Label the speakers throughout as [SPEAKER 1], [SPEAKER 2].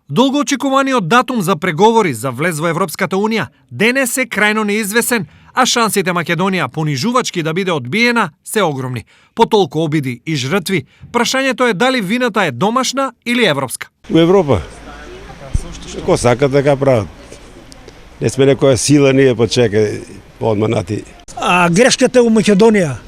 [SPEAKER 1] Долго очекуваниот датум за преговори за влез во Европската Унија денес е крајно неизвесен, а шансите Македонија понижувачки да биде одбиена се огромни. По толку обиди и жртви, прашањето е дали вината е домашна или европска.
[SPEAKER 2] У Европа. Како сакат така прават. Не сме некоја сила, ние почекај подманати.
[SPEAKER 3] А грешката е у Македонија,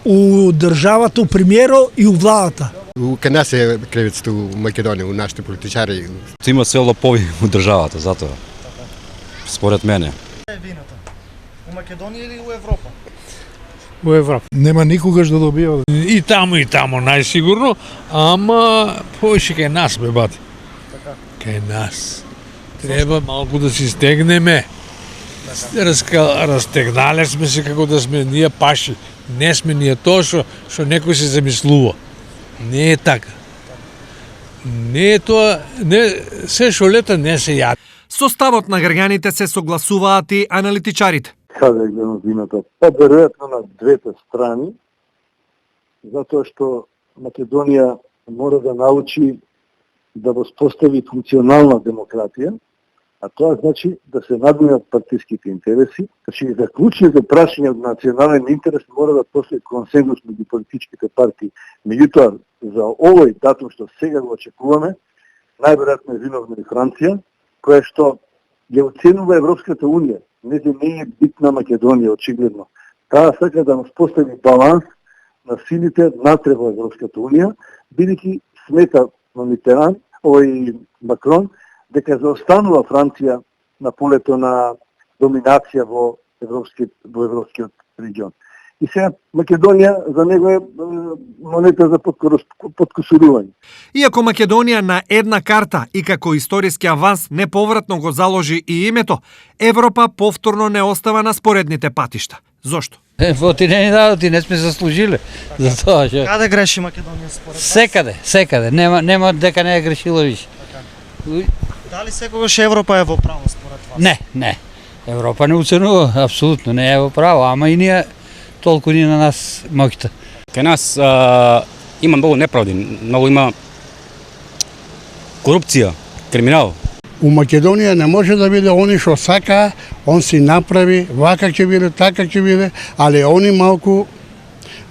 [SPEAKER 3] у државата, у премиеро и у владата.
[SPEAKER 4] Кај нас е кривицата у Македонија, у нашите политичари.
[SPEAKER 5] Има се лопови у државата, затоа. Според мене.
[SPEAKER 6] Е вината? У Македонија или у Европа?
[SPEAKER 7] У Европа. Нема никогаш да добива. И тамо најсигурно, ама повеќе кај нас бе бати.
[SPEAKER 6] Така.
[SPEAKER 7] Кај нас. Треба малку да си стегнеме. Растегнале сме се како да сме ние паши. Не сме ние тоа што некој се замислува. Не е така. Не е тоа, не, се што лета не се јади.
[SPEAKER 1] Со ставот на граѓаните се согласуваат и аналитичарите.
[SPEAKER 8] Каде е вината? Па веројатно на двете страни, затоа што Македонија мора да научи да воспостави функционална демократија, а тоа значи да се надминат партиските интереси, значи за клучните прашања од национален интерес мора да постои консензус меѓу политичките партии. Меѓутоа, за овој датум што сега го очекуваме, најверојатно е виновна и Франција, која што ја оценува Европската Унија. Не е битна Македонија, очигледно. Таа сака да воспостави баланс на силите натре во Европската Унија, бидејќи смета на Митеран, Макрон, дека заостанува Франција на полето на доминација во европскиот регион. И сега Македонија за него е монета за подкусурување.
[SPEAKER 1] Иако Македонија на една карта и како историски аванс неповратно го заложи и името, Европа повторно не остава на споредните патишта. Зошто?
[SPEAKER 9] Воотинени народи не сме заслужиле за тоа.
[SPEAKER 6] Каде греши Македонија според вас?
[SPEAKER 9] Секаде. Нема дека не е грешила више.
[SPEAKER 6] Дали секогаш Европа е во право според вас?
[SPEAKER 9] Не. Европа не уценува, апсолутно не е во право, ама и ние толку ни на нас моќта.
[SPEAKER 5] Кај нас има многу неправди, многу има корупција, криминал.
[SPEAKER 7] У Македонија не може да биде они што сака, он си направи, вака ќе биде, така ќе биде, али они малку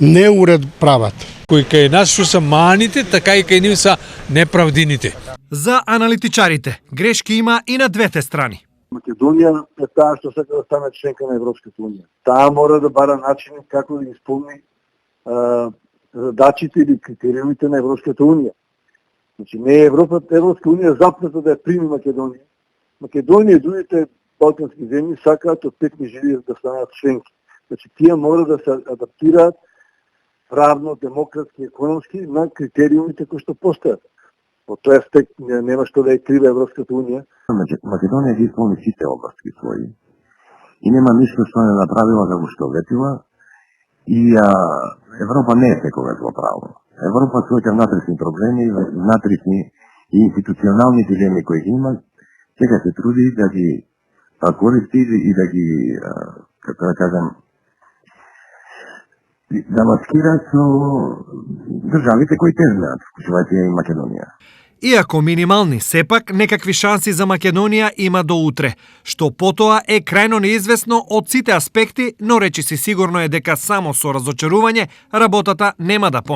[SPEAKER 7] неуред прават. Кои кај нас што се маните, така и кај нив се неправдините.
[SPEAKER 1] За аналитичарите, грешки има и на двете страни.
[SPEAKER 8] Македонија е таа што сака да стане членка на Европската Унија. Таа мора да бара начин како да исполни задачите или критериумите на Европската Унија. Значи не е Европска Унија запната да ја прими Македонија. Македонија и другите балкански земји сакаат од 5 живи да станат членки. Значи тие мора да се адаптираат правно, демократски, економски на критериумите кои што постојат. Во тој аспект нема што да ја крива Европската Унија.
[SPEAKER 10] Македонија ги исполни сите области своји и нема ништо што не направила како што ветила и Европа не е секогаш во право. Европа своите внатрешни проблеми, внатрешни и институционални дилеми кои ги има, сега се труди да ги користи и да ги, како да кажам, да маскира со државите кои те знаат, вклучувајќи и Македонија.
[SPEAKER 1] Иако минимални, сепак некакви шанси за Македонија има до утре, што потоа е крајно неизвестно од сите аспекти, но речиси сигурно е дека само со разочарување работата нема да